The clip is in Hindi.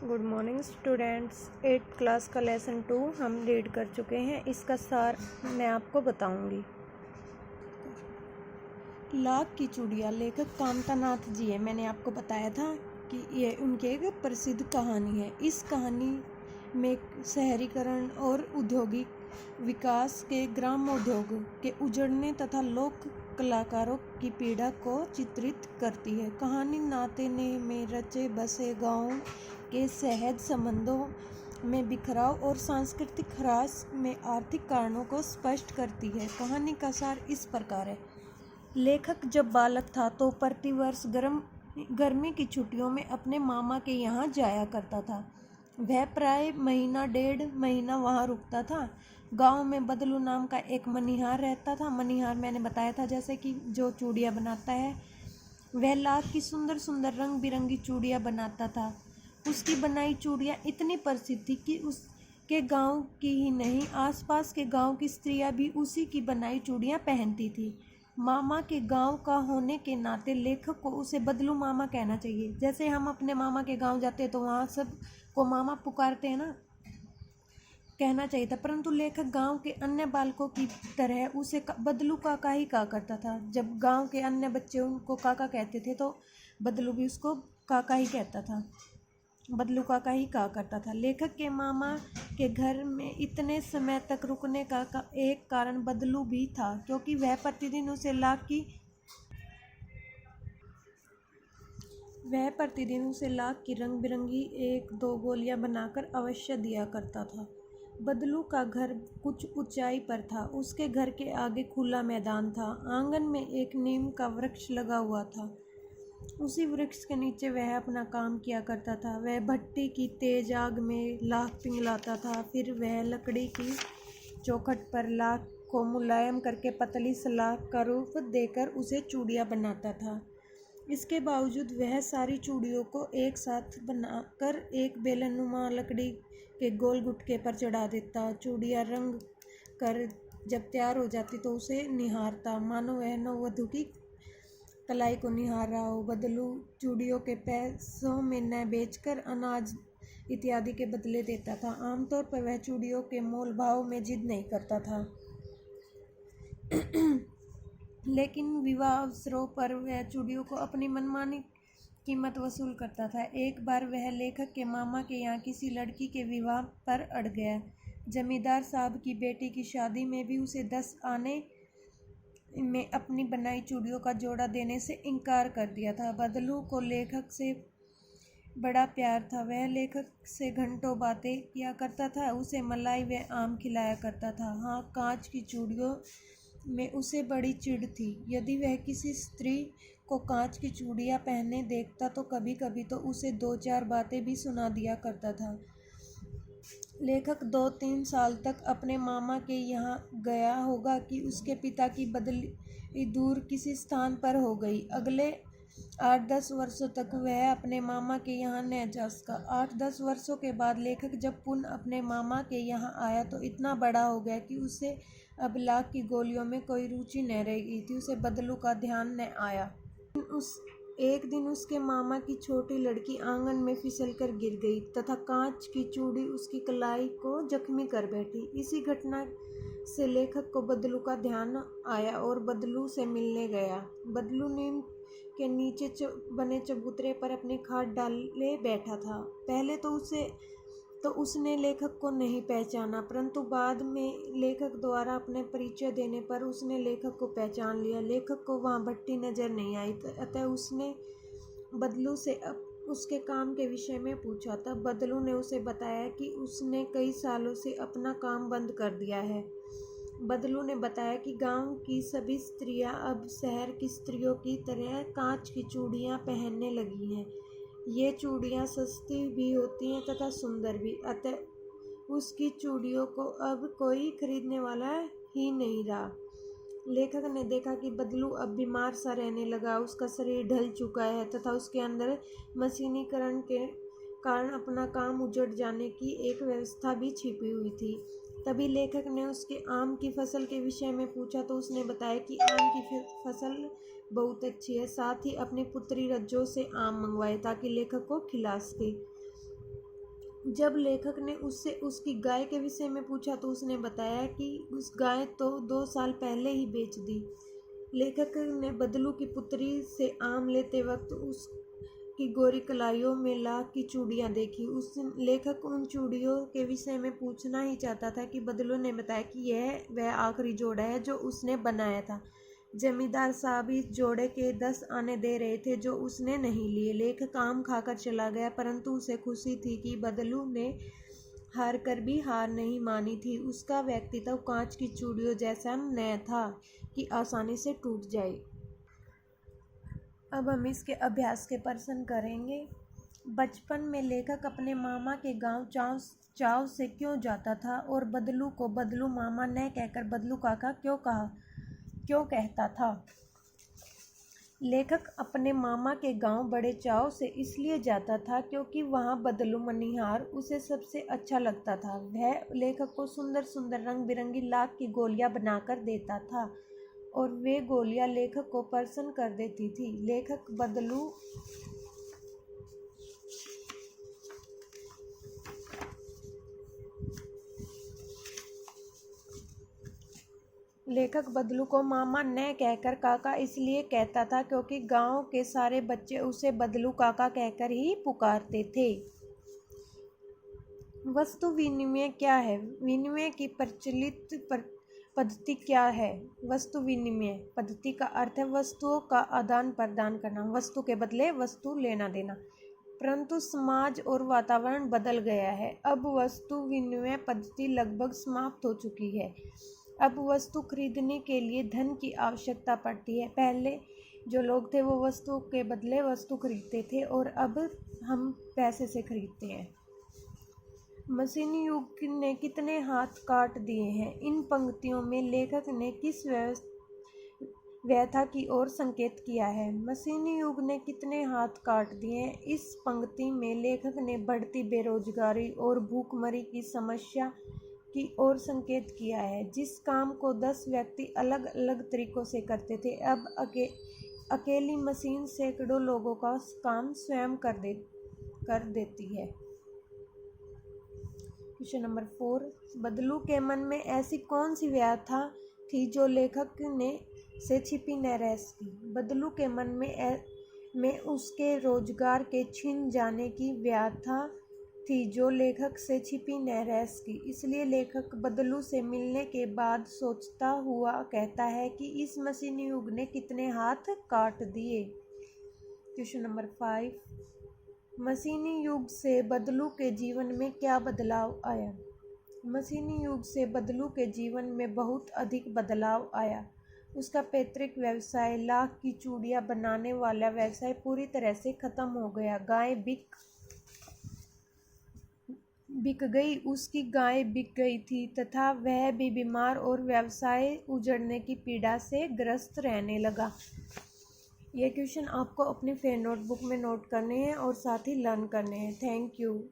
Good morning students. 8th class का लेसन 2 हम रीड कर चुके हैं। इसका सार मैं आपको बताऊंगी। लाख की चूड़ियाँ लेखक कामता नाथ जी है। मैंने आपको बताया था कि ये उनकी एक प्रसिद्ध कहानी है। इस कहानी में शहरीकरण और औद्योगिक विकास के ग्राम उद्योग के उजड़ने तथा लोक कलाकारों की पीड़ा को चित्रित करती है। कहानी नाते में रचे बसे गाँव के सहज संबंधों में बिखराव और सांस्कृतिक ह्रास में आर्थिक कारणों को स्पष्ट करती है। कहानी का सार इस प्रकार है। लेखक जब बालक था तो प्रतिवर्ष गर्मी की छुट्टियों में अपने मामा के यहाँ जाया करता था। वह प्राय महीना डेढ़ महीना वहाँ रुकता था। गांव में बदलू नाम का एक मनिहार रहता था। मनिहार मैंने बताया था जैसे कि जो चूड़ियाँ बनाता है। वह लाख की सुंदर सुंदर रंग बिरंगी चूड़ियाँ बनाता था। उसकी बनाई चूड़ियाँ इतनी प्रसिद्ध थी कि उसके गांव की ही नहीं, आसपास के गांव की स्त्रियां भी उसी की बनाई चूड़ियाँ पहनती थी। मामा के गांव का होने के नाते लेखक को उसे बदलू मामा कहना चाहिए। जैसे हम अपने मामा के गांव जाते हैं तो वहाँ सब को मामा पुकारते हैं ना, कहना चाहिए था। परंतु लेखक गांव के अन्य बालकों की तरह उसे बदलू काका ही कहा करता था। जब गांव के अन्य बच्चे उनको काका कहते थे तो बदलू भी उसको काका ही कहता था, बदलू काका ही कहा करता था। लेखक के मामा के घर में इतने समय तक रुकने का एक कारण बदलू भी था, क्योंकि वह प्रतिदिन उसे लाख की रंग बिरंगी 1-2 गोलियां बनाकर अवश्य दिया करता था। बदलू का घर कुछ ऊंचाई पर था। उसके घर के आगे खुला मैदान था। आंगन में एक नीम का वृक्ष लगा हुआ था। उसी वृक्ष के नीचे वह अपना काम किया करता था। वह भट्टी की तेज आग में लाख पिघलाता था। फिर वह लकड़ी की चौखट पर लाख को मुलायम करके पतली सलाख का रूप देकर उसे चूड़ियाँ बनाता था। इसके बावजूद वह सारी चूड़ियों को एक साथ बनाकर एक बेलनुमा लकड़ी के गोल गुटके पर चढ़ा देता। चूड़ियाँ रंग कर जब तैयार हो जाती तो उसे निहारता, मानो वह नववधू की कलाई को निहार रहा हो। बदलू चूड़ियों के पैसों में न बेचकर अनाज इत्यादि के बदले देता था। आमतौर पर वह चूड़ियों के मोल भाव में जिद नहीं करता था लेकिन विवाह अवसरों पर वह चूड़ियों को अपनी मनमानी कीमत वसूल करता था। एक बार वह लेखक के मामा के यहाँ किसी लड़की के विवाह पर अड़ गया। जमींदार साहब की बेटी की शादी में भी उसे 10 आने में अपनी बनाई चूड़ियों का जोड़ा देने से इनकार कर दिया था। बदलू को लेखक से बड़ा प्यार था। वह लेखक से घंटों बातें किया करता था। उसे मलाई व आम खिलाया करता था। हाँ, कांच की चूड़ियों में उसे बड़ी चिढ़ थी। यदि वह किसी स्त्री को कांच की चूड़ियाँ पहने देखता तो कभी कभी तो उसे 2-4 बातें भी सुना दिया करता था। लेखक 2-3 साल तक अपने मामा के यहाँ गया होगा कि उसके पिता की बदली दूर किसी स्थान पर हो गई। अगले 8-10 वर्षों तक वह अपने मामा के यहाँ न जा सका। 8-10 वर्षों के बाद लेखक जब पुनः अपने मामा के यहाँ आया तो इतना बड़ा हो गया कि उसे अब लाख की गोलियों में कोई रुचि न रह गई थी। उसे बदलू का ध्यान न आया। एक दिन उसके मामा की छोटी लड़की आंगन में फिसलकर गिर गई तथा कांच की चूड़ी उसकी कलाई को जख्मी कर बैठी। इसी घटना से लेखक को बदलू का ध्यान आया और बदलू से मिलने गया। बदलू नीम के नीचे बने चबूतरे पर अपनी खाट डाले बैठा था। पहले तो उसने लेखक को नहीं पहचाना, परंतु बाद में लेखक द्वारा अपने परिचय देने पर उसने लेखक को पहचान लिया। लेखक को वहाँ भट्टी नजर नहीं आई, अतः उसने बदलू से उसके काम के विषय में पूछा। तब बदलू ने उसे बताया कि उसने कई सालों से अपना काम बंद कर दिया है। बदलू ने बताया कि गांव की सभी स्त्रियां अब शहर की स्त्रियों की तरह कांच की चूड़ियां पहनने लगी हैं। ये चूड़ियाँ सस्ती भी होती हैं तथा सुंदर भी, अतः उसकी चूड़ियों को अब कोई खरीदने वाला ही नहीं रहा। लेखक ने देखा कि बदलू अब बीमार सा रहने लगा। उसका शरीर ढल चुका है तथा उसके अंदर मशीनीकरण के कारण अपना काम उजड़ जाने की एक व्यवस्था भी छिपी हुई थी। तभी लेखक ने उसके आम की फसल के विषय में पूछा तो उसने बताया कि आम की फसल बहुत अच्छी है। साथ ही अपनी पुत्री रज्जो से आम मंगवाए ताकि लेखक को खिला सके। जब लेखक ने उससे उसकी गाय के विषय में पूछा तो उसने बताया कि उस गाय तो 2 साल पहले ही बेच दी। लेखक ने बदलू की पुत्री से आम लेते वक्त उसकी गोरी कलाइयों में लाख की चूड़ियाँ देखी। उस लेखक उन चूड़ियों के विषय में पूछना ही चाहता था कि बदलू ने बताया कि यह वह आखिरी जोड़ा है जो उसने बनाया था। जमींदार साहब इस जोड़े के 10 आने दे रहे थे जो उसने नहीं लिए। लेखक आम खाकर चला गया, परंतु उसे खुशी थी कि बदलू ने हार कर भी हार नहीं मानी थी। उसका व्यक्तित्व कांच की चूड़ियों जैसा न था कि आसानी से टूट जाए। अब हम इसके अभ्यास के प्रश्न करेंगे। बचपन में लेखक अपने मामा के गांव चाव से क्यों जाता था और बदलू को बदलू मामा न कहकर बदलू काका क्यों कहता था? लेखक अपने मामा के गांव बड़े चाव से इसलिए जाता था क्योंकि वहां बदलू मनिहार उसे सबसे अच्छा लगता था। वह लेखक को सुंदर सुंदर रंग बिरंगी लाख की गोलियां बनाकर देता था और वे गोलियां लेखक को प्रसन्न कर देती थी। लेखक बदलू को मामा न कहकर काका इसलिए कहता था क्योंकि गांव के सारे बच्चे उसे बदलू काका कहकर ही पुकारते थे। वस्तु विनिमय क्या है? विनिमय की प्रचलित पद्धति क्या है? वस्तु विनिमय पद्धति का अर्थ है वस्तुओं का आदान प्रदान करना, वस्तु के बदले वस्तु लेना देना। परंतु समाज और वातावरण बदल गया है। अब वस्तु विनिमय पद्धति लगभग समाप्त हो चुकी है। अब वस्तु खरीदने के लिए धन की आवश्यकता पड़ती है। पहले जो लोग थे वो वस्तु के बदले वस्तु खरीदते थे और अब हम पैसे से खरीदते हैं। मशीनी युग ने कितने हाथ काट दिए हैं? इन पंक्तियों में लेखक ने किस व्यथा की ओर संकेत किया है? मशीनी युग ने कितने हाथ काट दिए हैं? इस पंक्ति में लेखक ने बढ़ती बेरोजगारी और भूखमरी की समस्या की ओर संकेत किया है। जिस काम को 10 व्यक्ति अलग अलग तरीकों से करते थे, अब अकेली मशीन सैकड़ों लोगों का काम स्वयं कर देती है। क्वेश्चन नंबर 4, बदलू के मन में ऐसी कौन सी व्यथा थी जो लेखक से छिपी न रह सकी? बदलू के मन में उसके रोजगार के छिन जाने की व्यथा थी जो लेखक से छिपी न रह सकी। इसलिए लेखक बदलू से मिलने के बाद सोचता हुआ कहता है कि इस मशीनी युग ने कितने हाथ काट दिए। क्वेश्चन नंबर 5, मशीनी युग से बदलू के जीवन में क्या बदलाव आया? मशीनी युग से बदलू के जीवन में बहुत अधिक बदलाव आया। उसका पैतृक व्यवसाय, लाख की चूड़ियां बनाने वाला व्यवसाय पूरी तरह से खत्म हो गया। उसकी गाय बिक गई थी तथा वह भी बीमार और व्यवसाय उजड़ने की पीड़ा से ग्रस्त रहने लगा। ये क्वेश्चन आपको अपनी फेयर नोटबुक में नोट करने हैं और साथ ही लर्न करने हैं। Thank you.